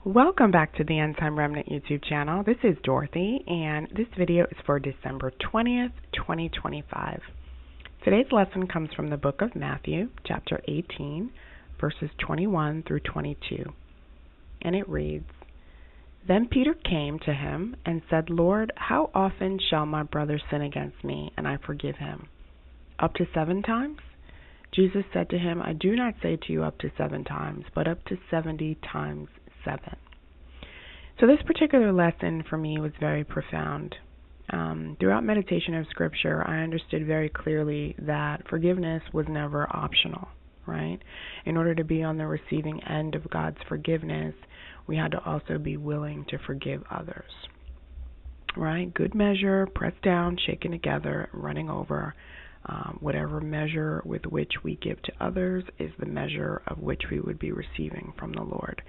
Welcome back to the End Time Remnant YouTube channel. This is Dorothy, and this video is for December 20th, 2025. Today's lesson comes from the book of Matthew, chapter 18, verses 21 through 22. And it reads, Then Peter came to him and said, Lord, how often shall my brother sin against me, and I forgive him? Up to 7 times? Jesus said to him, I do not say to you up to 7 times, but up to 70 times 7. So this particular lesson for me was very profound. Throughout meditation of Scripture, I understood very clearly that forgiveness was never optional, right? In order to be on the receiving end of God's forgiveness, we had to also be willing to forgive others, right? Good measure, pressed down, shaken together, running over. Whatever measure with which we give to others is the measure of which we would be receiving from the Lord.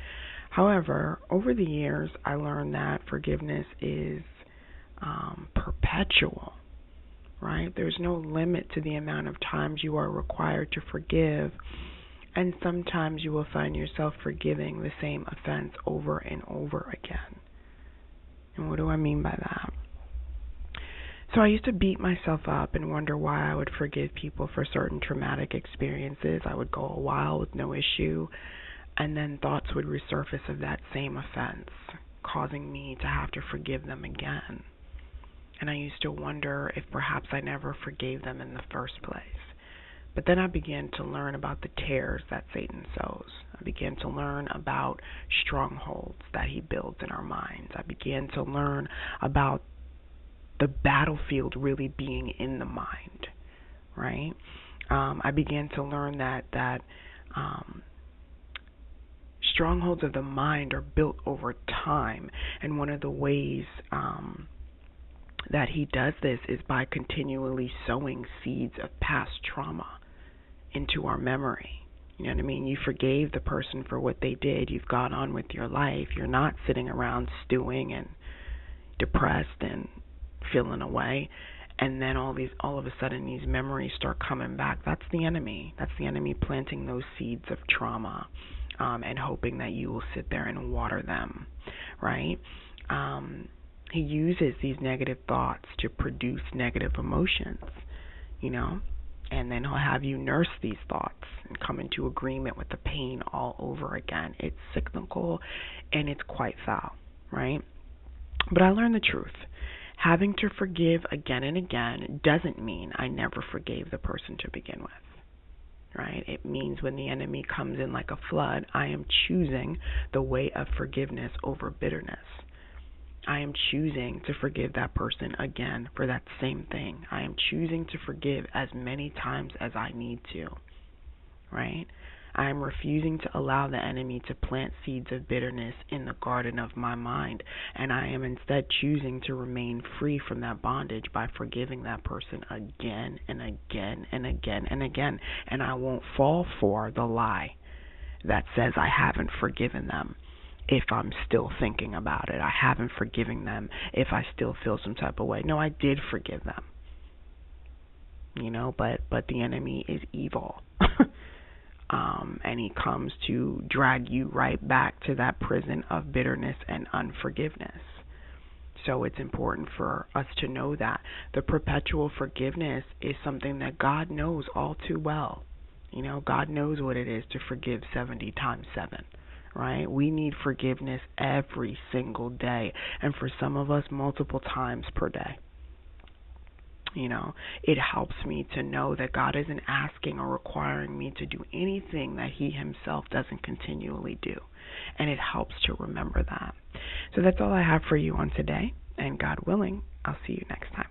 However, over the years, I learned that forgiveness is perpetual, right? There's no limit to the amount of times you are required to forgive, and sometimes you will find yourself forgiving the same offense over and over again. And what do I mean by that? So I used to beat myself up and wonder why I would forgive people for certain traumatic experiences. I would go a while with no issue, and then thoughts would resurface of that same offense, causing me to have to forgive them again. And I used to wonder if perhaps I never forgave them in the first place. But then I began to learn about the tares that Satan sows. I began to learn about strongholds that he builds in our minds. I began to learn about the battlefield really being in the mind, right? I began to learn that strongholds of the mind are built over time, and one of the ways that he does this is by continually sowing seeds of past trauma into our memory. You know what I mean? You forgave the person for what they did. You've gone on with your life. You're not sitting around stewing and depressed and feeling away, and then all of a sudden these memories start coming back. That's the enemy. That's the enemy planting those seeds of trauma, and hoping that you will sit there and water them, right? He uses these negative thoughts to produce negative emotions, and then he'll have you nurse these thoughts and come into agreement with the pain all over again. It's cyclical and it's quite foul, right? But I learned the truth. Having to forgive again and again doesn't mean I never forgave the person to begin with, right? It means when the enemy comes in like a flood, I am choosing the way of forgiveness over bitterness. I am choosing to forgive that person again for that same thing. I am choosing to forgive as many times as I need to, right? I am refusing to allow the enemy to plant seeds of bitterness in the garden of my mind, and I am instead choosing to remain free from that bondage by forgiving that person again and again and again and again. And I won't fall for the lie that says I haven't forgiven them if I'm still thinking about it. I haven't forgiven them if I still feel some type of way. No, I did forgive them. But the enemy is evil. And he comes to drag you right back to that prison of bitterness and unforgiveness. So it's important for us to know that the perpetual forgiveness is something that God knows all too well. God knows what it is to forgive 70 times 7, right? We need forgiveness every single day, and for some of us, multiple times per day. It helps me to know that God isn't asking or requiring me to do anything that he himself doesn't continually do. And it helps to remember that. So that's all I have for you on today. And God willing, I'll see you next time.